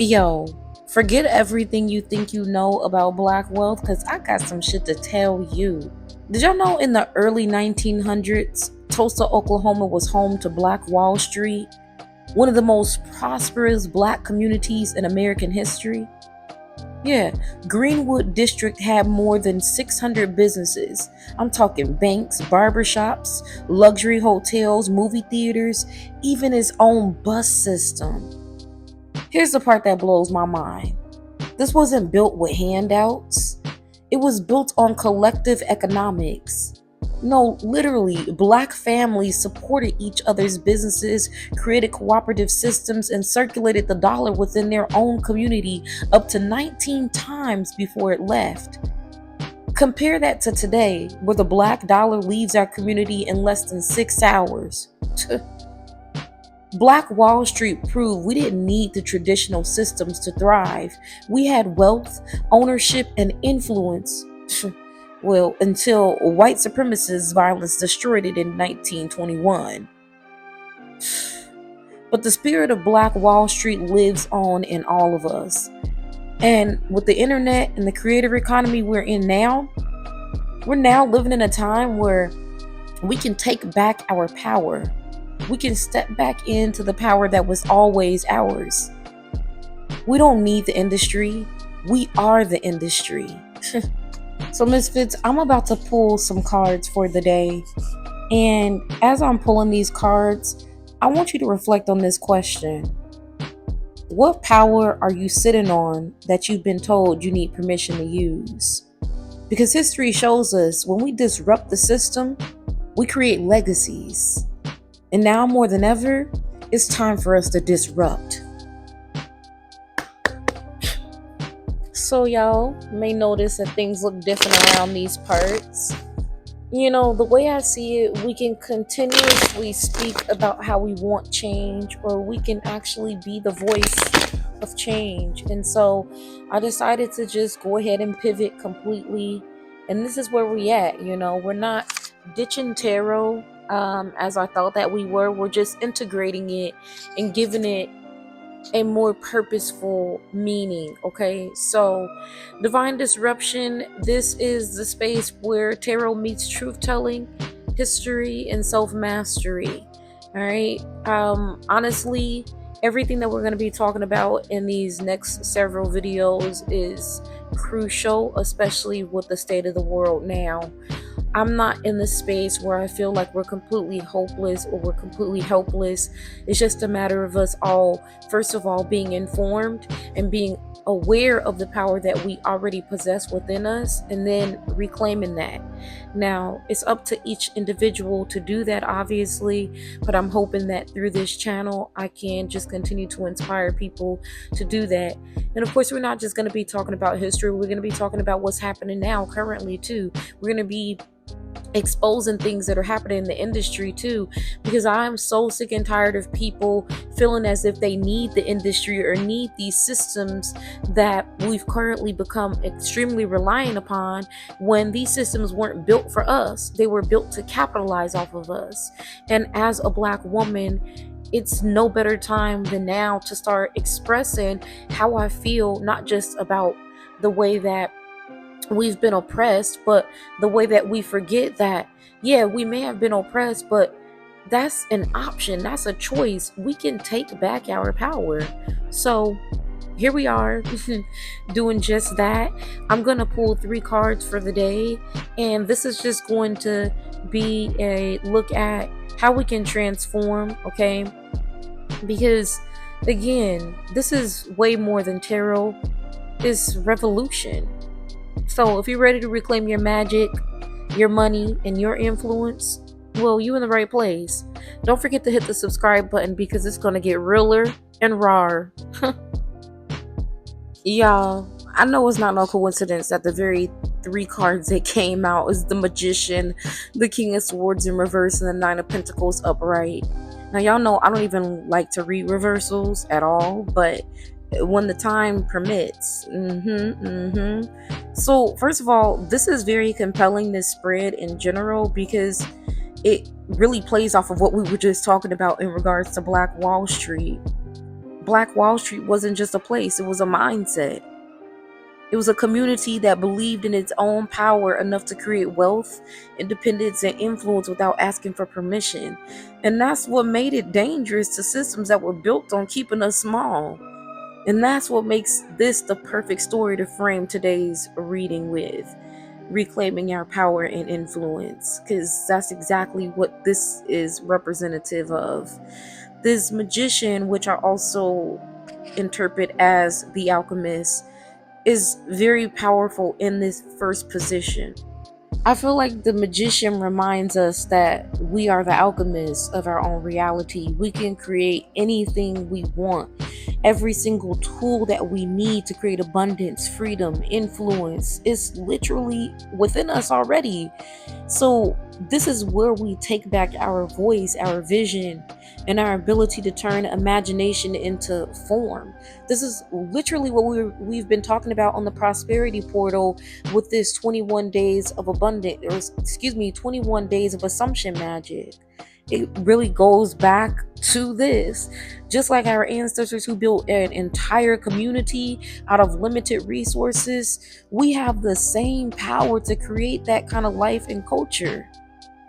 Yo, forget everything you think you know about black wealth because I got some shit to tell you. Did y'all know in the early 1900s, Tulsa, Oklahoma was home to Black Wall Street, one of the most prosperous black communities in American history? Yeah, Greenwood District had more than 600 businesses. I'm talking banks, barbershops, luxury hotels, movie theaters, even its own bus system. Here's the part that blows my mind. This wasn't built with handouts. It was built on collective economics. No, literally, black families supported each other's businesses, created cooperative systems, and circulated the dollar within their own community up to 19 times before it left. Compare that to today, where the black dollar leaves our community in less than 6 hours. Black Wall Street proved we didn't need the traditional systems to thrive. We had wealth, ownership, and influence. Well, until white supremacist violence destroyed it in 1921. But the spirit of Black Wall Street lives on in all of us. And with the internet and the creator economy we're now living in a time where we can take back our power. We can step back into the power that was always ours. We don't need the industry. We are the industry. So, Misfits, I'm about to pull some cards for the day. And as I'm pulling these cards, I want you to reflect on this question. What power are you sitting on that you've been told you need permission to use? Because history shows us when we disrupt the system, we create legacies. And now more than ever, it's time for us to disrupt. So y'all may notice that things look different around these parts. You know, the way I see it, we can continuously speak about how we want change, or we can actually be the voice of change. And so I decided to just go ahead and pivot completely. And this is where we at, we're not ditching tarot as I thought that we were. We're just integrating it and giving it a more purposeful meaning. Okay, so divine disruption, this is the space where tarot meets truth telling, history, and self-mastery. All right, honestly, everything that we're going to be talking about in these next several videos is crucial, especially with the state of the world now. I'm not in the space where I feel like we're completely hopeless or we're completely helpless. It's just a matter of us all, first of all, being informed and being aware of the power that we already possess within us, and then reclaiming that. Now, it's up to each individual to do that, obviously, but I'm hoping that through this channel, I can just continue to inspire people to do that. And of course, we're not just going to be talking about history. We're going to be talking about what's happening now, currently, too. We're going to be exposing things that are happening in the industry too, because I'm so sick and tired of people feeling as if they need the industry or need these systems that we've currently become extremely reliant upon, when these systems weren't built for us. They were built to capitalize off of us. And as a Black woman, it's no better time than now to start expressing how I feel, not just about the way that we've been oppressed, but the way that we forget that, yeah, we may have been oppressed, but that's an option, that's a choice. We can take back our power. So here we are doing just that. I'm gonna pull 3 cards for the day, and this is just going to be a look at how we can transform, okay? Because again, this is way more than tarot. It's revolution. So if you're ready to reclaim your magic, your money, and your influence, well, you in the right place. Don't forget to hit the subscribe button, because it's going to get realer and rawer. Y'all, I know it's not no coincidence that the very 3 cards that came out is the Magician, the King of Swords in reverse, and the Nine of Pentacles upright. Now, y'all know I don't even like to read reversals at all, but when the time permits. So first of all, this is very compelling, this spread in general, because it really plays off of what we were just talking about in regards to Black Wall Street. Black Wall Street wasn't just a place, it was a mindset. It was a community that believed in its own power enough to create wealth, independence, and influence without asking for permission. And that's what made it dangerous to systems that were built on keeping us small. And that's what makes this the perfect story to frame today's reading with: reclaiming our power and influence. Because that's exactly what this is representative of. This magician, which I also interpret as the alchemist, is very powerful in this first position. I feel like the magician reminds us that we are the alchemists of our own reality. We can create anything we want. Every single tool that we need to create abundance, freedom, influence is literally within us already. So, this is where we take back our voice, our vision, and our ability to turn imagination into form. This is literally what we've been talking about on the prosperity portal with this 21 days of abundance, or excuse me, 21 days of assumption magic. It really goes back to this. Just like our ancestors who built an entire community out of limited resources, we have the same power to create that kind of life and culture.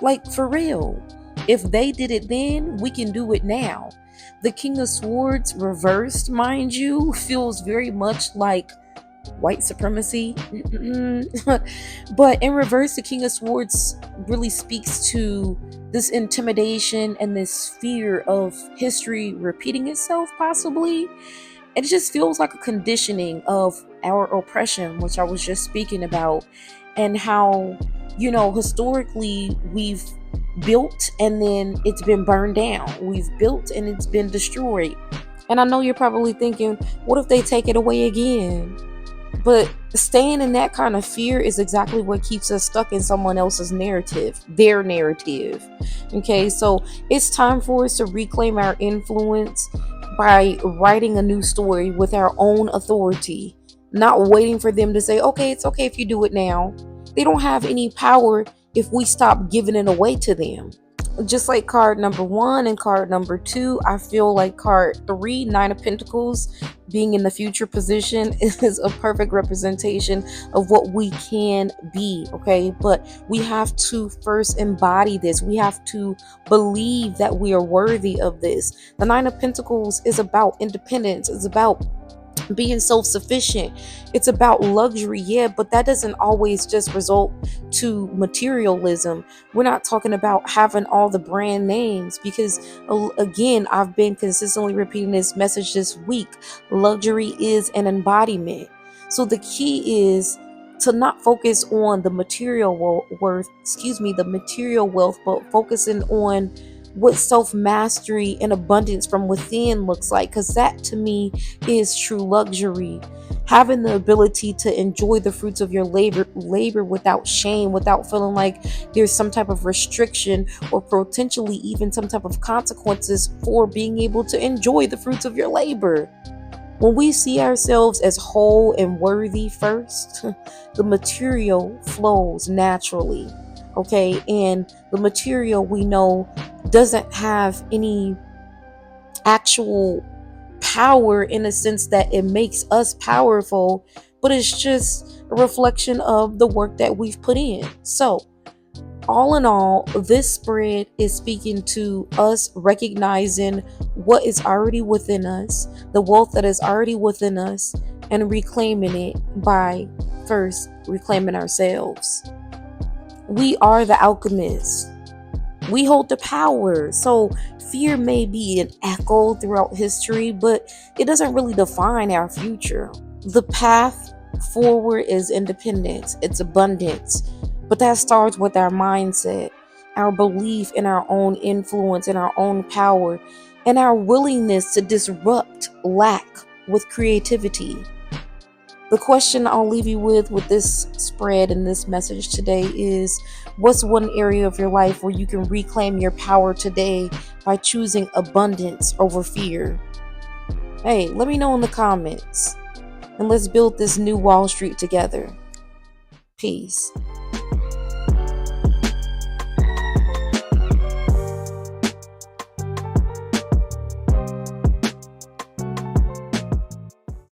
Like, for real. If they did it then, we can do it now. The King of Swords reversed, mind you, feels very much like white supremacy. But in reverse, the King of Swords really speaks to this intimidation and this fear of history repeating itself, possibly. It just feels like a conditioning of our oppression, which I was just speaking about, and how, historically we've built and then it's been burned down. We've built and it's been destroyed. And I know you're probably thinking, what if they take it away again? But staying in that kind of fear is exactly what keeps us stuck in someone else's narrative, their narrative. Okay, so it's time for us to reclaim our influence by writing a new story with our own authority, not waiting for them to say, okay, it's okay if you do it now. They don't have any power if we stop giving it away to them. Just like card number 1 and card number 2, I feel like card 3, 9 of Pentacles, being in the future position, is a perfect representation of what we can be. Okay, but we have to first embody this. We have to believe that we are worthy of this. The 9 of Pentacles is about independence. It's about being self-sufficient. It's about luxury, yeah, but that doesn't always just result to materialism. We're not talking about having all the brand names, because again, I've been consistently repeating this message this week: luxury is an embodiment. So the key is to not focus on the material the material wealth, but focusing on what self-mastery and abundance from within looks like, because that to me is true luxury. Having the ability to enjoy the fruits of your labor without shame, without feeling like there's some type of restriction or potentially even some type of consequences for being able to enjoy the fruits of your labor. When we see ourselves as whole and worthy first, the material flows naturally. Okay, and the material, we know, doesn't have any actual power in a sense that it makes us powerful, but it's just a reflection of the work that we've put in. So, all in all, this spread is speaking to us recognizing what is already within us, the wealth that is already within us, and reclaiming it by first reclaiming ourselves. We are the alchemists. We hold the power. So fear may be an echo throughout history, but it doesn't really define our future. The path forward is independence, it's abundance. But that starts with our mindset, our belief in our own influence and our own power, and our willingness to disrupt lack with creativity. The question I'll leave you with this spread and this message today is: what's one area of your life where you can reclaim your power today by choosing abundance over fear? Hey, let me know in the comments, and let's build this new Wall Street together. Peace.